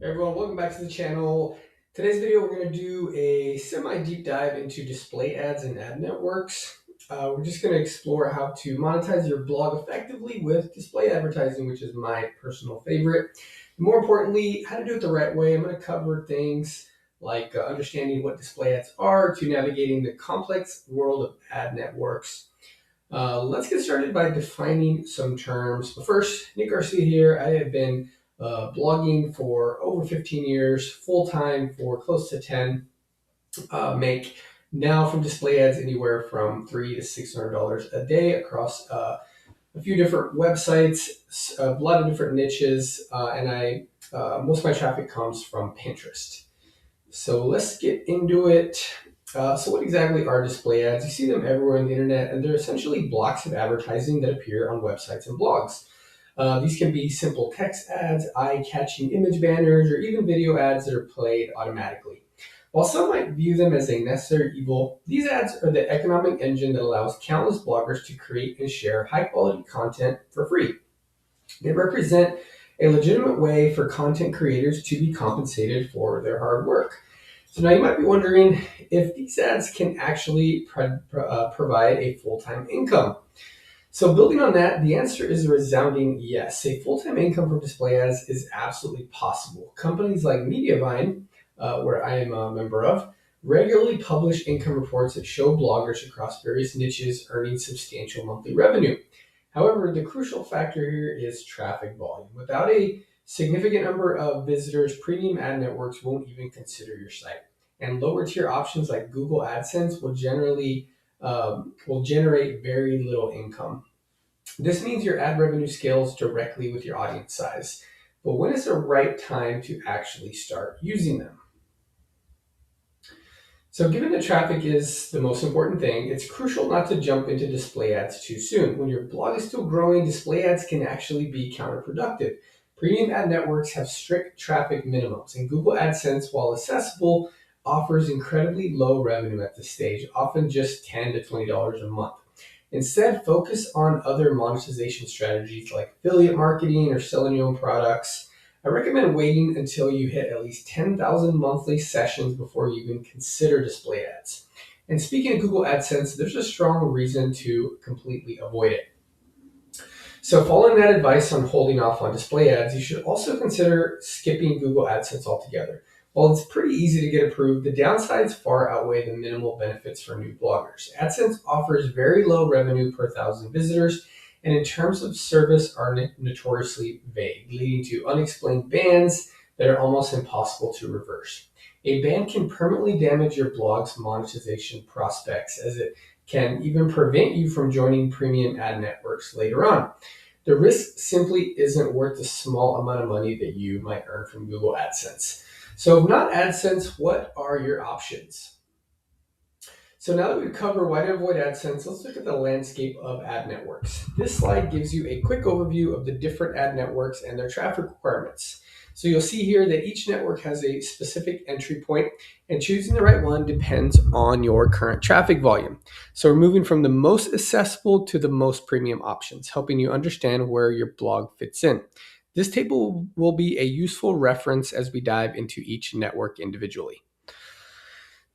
Hey everyone, welcome back to the channel. Today's video, we're going to do a semi-deep dive into display ads and ad networks. We're just going to explore how to monetize your blog effectively with display advertising, which is my personal favorite. More importantly, how to do it the right way. I'm going to cover things like understanding what display ads are to navigating the complex world of ad networks. Let's get started by defining some terms. But first, Nick Garcia here. I have been blogging for over 15 years, full time for close to 10. Make now from display ads anywhere from $300 to $600 a day across a few different websites, a lot of different niches, and I most of my traffic comes from Pinterest. So let's get into it. So what exactly are display ads? You see them everywhere on the internet, and they're essentially blocks of advertising that appear on websites and blogs. These can be simple text ads, eye-catching image banners, or even video ads that are played automatically. While some might view them as a necessary evil, these ads are the economic engine that allows countless bloggers to create and share high-quality content for free. They represent a legitimate way for content creators to be compensated for their hard work. So now you might be wondering if these ads can actually provide a full-time income. So building on that, the answer is a resounding yes. A full-time income from display ads is absolutely possible. Companies like Mediavine, where I am a member of, regularly publish income reports that show bloggers across various niches earning substantial monthly revenue. However, the crucial factor here is traffic volume. Without a significant number of visitors, premium ad networks won't even consider your site. And lower tier options like Google AdSense will generate very little income. This means your ad revenue scales directly with your audience size. But when is the right time to actually start using them? So given that traffic is the most important thing, it's crucial not to jump into display ads too soon. When your blog is still growing, display ads can actually be counterproductive. Premium ad networks have strict traffic minimums, and Google AdSense, while accessible, offers incredibly low revenue at this stage, often just $10 to $20 a month. Instead, focus on other monetization strategies like affiliate marketing or selling your own products. I recommend waiting until you hit at least 10,000 monthly sessions before you even consider display ads. And speaking of Google AdSense, there's a strong reason to completely avoid it. So following that advice on holding off on display ads, you should also consider skipping Google AdSense altogether. While it's pretty easy to get approved, the downsides far outweigh the minimal benefits for new bloggers. AdSense offers very low revenue per thousand visitors, and in terms of service are notoriously vague, leading to unexplained bans that are almost impossible to reverse. A ban can permanently damage your blog's monetization prospects, as it can even prevent you from joining premium ad networks later on. The risk simply isn't worth the small amount of money that you might earn from Google AdSense. So if not AdSense, what are your options? So now that we've covered why to avoid AdSense, let's look at the landscape of ad networks. This slide gives you a quick overview of the different ad networks and their traffic requirements. So you'll see here that each network has a specific entry point, and choosing the right one depends on your current traffic volume. So we're moving from the most accessible to the most premium options, helping you understand where your blog fits in. This table will be a useful reference as we dive into each network individually.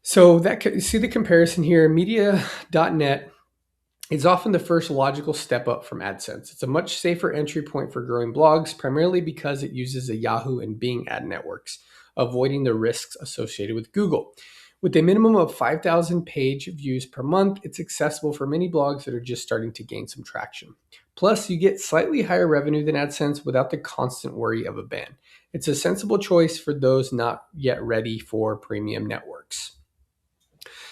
So see the comparison here, media.net is often the first logical step up from AdSense. It's a much safer entry point for growing blogs, primarily because it uses the Yahoo and Bing ad networks, avoiding the risks associated with Google. With a minimum of 5,000 page views per month, it's accessible for many blogs that are just starting to gain some traction. Plus, you get slightly higher revenue than AdSense without the constant worry of a ban. It's a sensible choice for those not yet ready for premium networks.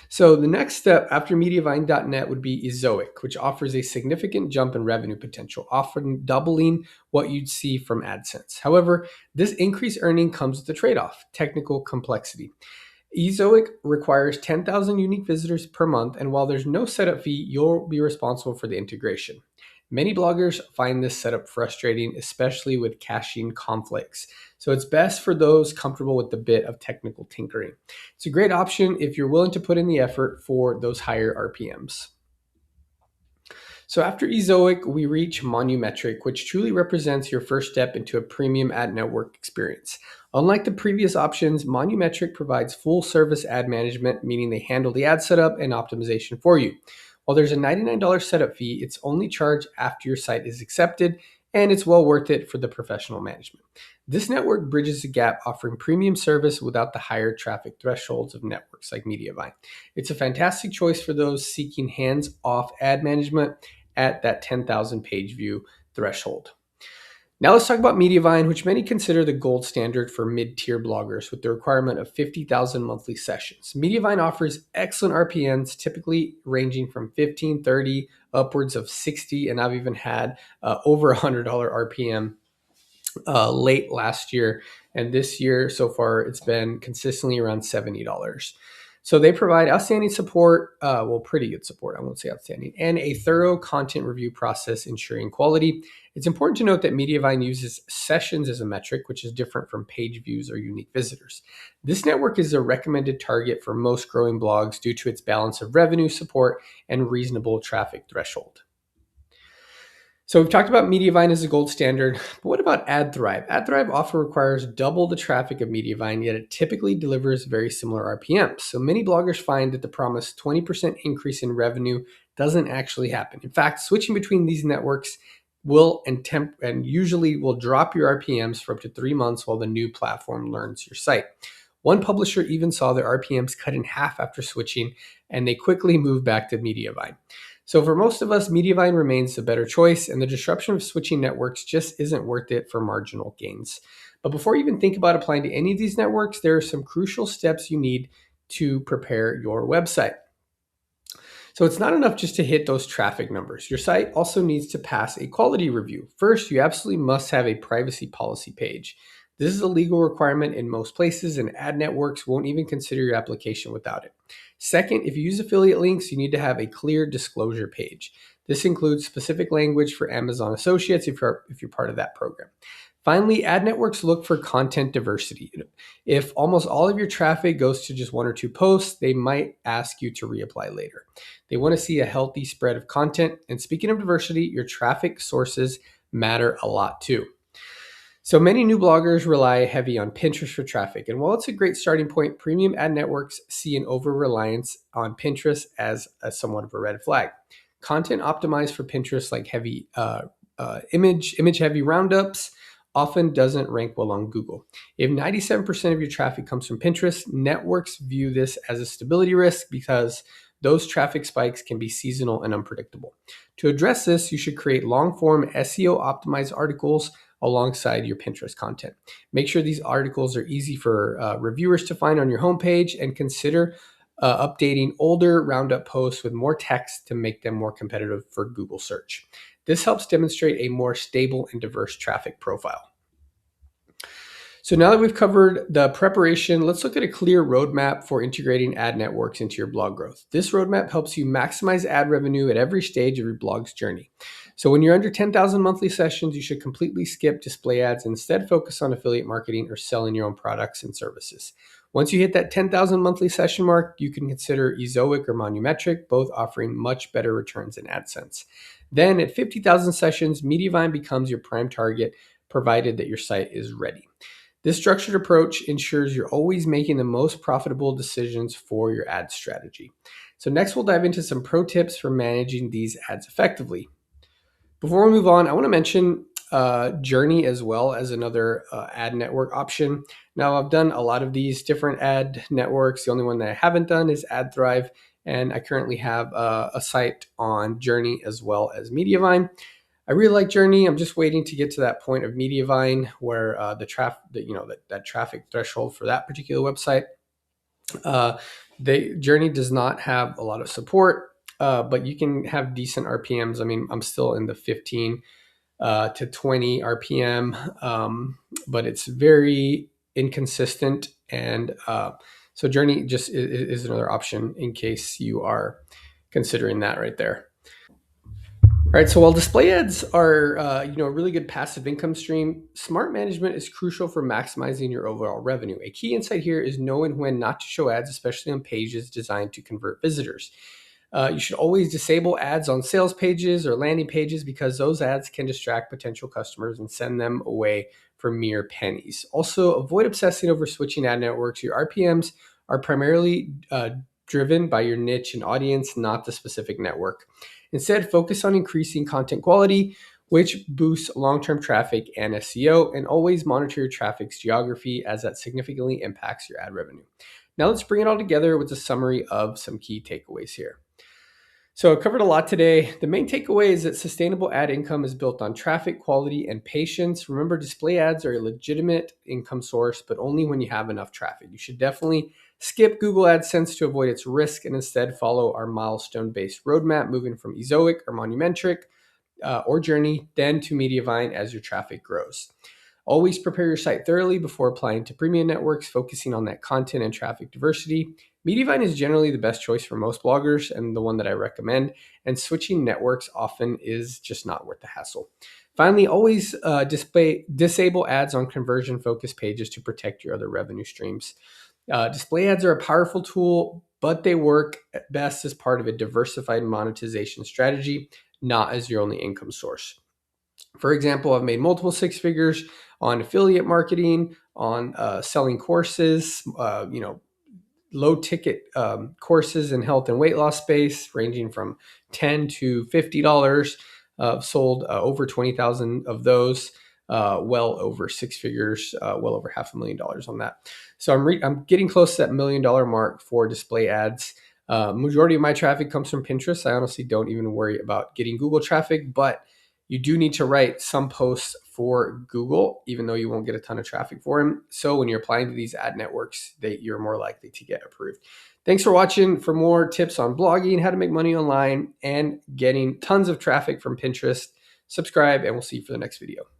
So the next step after Mediavine.net would be Ezoic, which offers a significant jump in revenue potential, often doubling what you'd see from AdSense. However, this increased earning comes with a trade-off: technical complexity. Ezoic requires 10,000 unique visitors per month, and while there's no setup fee, you'll be responsible for the integration. Many bloggers find this setup frustrating, especially with caching conflicts. So it's best for those comfortable with the bit of technical tinkering. It's a great option if you're willing to put in the effort for those higher RPMs. So after Ezoic, we reach Monumetric, which truly represents your first step into a premium ad network experience. Unlike the previous options, Monumetric provides full service ad management, meaning they handle the ad setup and optimization for you. While there's a $99 setup fee, it's only charged after your site is accepted, and it's well worth it for the professional management. This network bridges the gap, offering premium service without the higher traffic thresholds of networks like Mediavine. It's a fantastic choice for those seeking hands-off ad management at that 10,000 page view threshold. Now let's talk about Mediavine, which many consider the gold standard for mid-tier bloggers with the requirement of 50,000 monthly sessions. Mediavine offers excellent RPMs, typically ranging from 15, 30, upwards of 60, and I've even had over $100 RPM late last year. And this year so far, it's been consistently around $70. So they provide outstanding support, pretty good support, I won't say outstanding, and a thorough content review process ensuring quality. It's important to note that Mediavine uses sessions as a metric, which is different from page views or unique visitors. This network is a recommended target for most growing blogs due to its balance of revenue support and reasonable traffic threshold. So we've talked about Mediavine as a gold standard, but what about AdThrive? AdThrive often requires double the traffic of Mediavine, yet it typically delivers very similar RPMs. So many bloggers find that the promised 20% increase in revenue doesn't actually happen. In fact, switching between these networks will and usually will drop your RPMs for up to 3 months while the new platform learns your site. One publisher even saw their RPMs cut in half after switching, and they quickly moved back to Mediavine. So for most of us, Mediavine remains the better choice, and the disruption of switching networks just isn't worth it for marginal gains. But before you even think about applying to any of these networks, there are some crucial steps you need to prepare your website. So it's not enough just to hit those traffic numbers. Your site also needs to pass a quality review. First, you absolutely must have a privacy policy page. This is a legal requirement in most places, and ad networks won't even consider your application without it. Second, if you use affiliate links, you need to have a clear disclosure page. This includes specific language for Amazon Associates if you're part of that program. Finally, ad networks look for content diversity. If almost all of your traffic goes to just 1 or 2 posts, they might ask you to reapply later. They want to see a healthy spread of content. And speaking of diversity, your traffic sources matter a lot too. So many new bloggers rely heavy on Pinterest for traffic. And while it's a great starting point, premium ad networks see an over-reliance on Pinterest as somewhat of a red flag. Content optimized for Pinterest, like heavy image-heavy roundups, often doesn't rank well on Google. If 97% of your traffic comes from Pinterest, networks view this as a stability risk because those traffic spikes can be seasonal and unpredictable. To address this, you should create long-form SEO-optimized articles alongside your Pinterest content. Make sure these articles are easy for reviewers to find on your homepage, and consider updating older roundup posts with more text to make them more competitive for Google search. This helps demonstrate a more stable and diverse traffic profile. So now that we've covered the preparation, let's look at a clear roadmap for integrating ad networks into your blog growth. This roadmap helps you maximize ad revenue at every stage of your blog's journey. So when you're under 10,000 monthly sessions, you should completely skip display ads and instead focus on affiliate marketing or selling your own products and services. Once you hit that 10,000 monthly session mark, you can consider Ezoic or Monumetric, both offering much better returns than AdSense. Then at 50,000 sessions, Mediavine becomes your prime target, provided that your site is ready. This structured approach ensures you're always making the most profitable decisions for your ad strategy. So next, we'll dive into some pro tips for managing these ads effectively. Before we move on, I want to mention Journey as well as another ad network option. Now, I've done a lot of these different ad networks. The only one that I haven't done is AdThrive, and I currently have a site on Journey as well as Mediavine. I really like Journey. I'm just waiting to get to that point of Mediavine where that traffic threshold for that particular website. Journey does not have a lot of support, but you can have decent RPMs. I mean, I'm still in the 15 to 20 RPM, but it's very inconsistent. And so Journey just is another option in case you are considering that right there. All right, so while display ads are a really good passive income stream, smart management is crucial for maximizing your overall revenue. A key insight here is knowing when not to show ads, especially on pages designed to convert visitors. You should always disable ads on sales pages or landing pages because those ads can distract potential customers and send them away for mere pennies. Also, avoid obsessing over switching ad networks. Your RPMs are primarily driven by your niche and audience, not the specific network. Instead, focus on increasing content quality, which boosts long-term traffic and SEO, and always monitor your traffic's geography as that significantly impacts your ad revenue. Now let's bring it all together with a summary of some key takeaways here. So I covered a lot today. The main takeaway is that sustainable ad income is built on traffic, quality, and patience. Remember, display ads are a legitimate income source, but only when you have enough traffic. You should definitely skip Google AdSense to avoid its risk and instead follow our milestone-based roadmap, moving from Ezoic or Monumentric or Journey, then to Mediavine as your traffic grows. Always prepare your site thoroughly before applying to premium networks, focusing on that content and traffic diversity. Mediavine is generally the best choice for most bloggers and the one that I recommend, and switching networks often is just not worth the hassle. Finally, always disable ads on conversion-focused pages to protect your other revenue streams. Display ads are a powerful tool, but they work best as part of a diversified monetization strategy, not as your only income source. For example, I've made multiple six figures on affiliate marketing, on selling courses, low ticket courses in health and weight loss space, ranging from $10 to $50. Sold over 20,000 of those, well over six figures, well over $500,000 on that. So I'm getting close to that $1 million mark for display ads. Majority of my traffic comes from Pinterest. I honestly don't even worry about getting Google traffic, but you do need to write some posts for Google, even though you won't get a ton of traffic for them. So when you're applying to these ad networks, you're more likely to get approved. Thanks for watching. For more tips on blogging, how to make money online, and getting tons of traffic from Pinterest, subscribe, and we'll see you for the next video.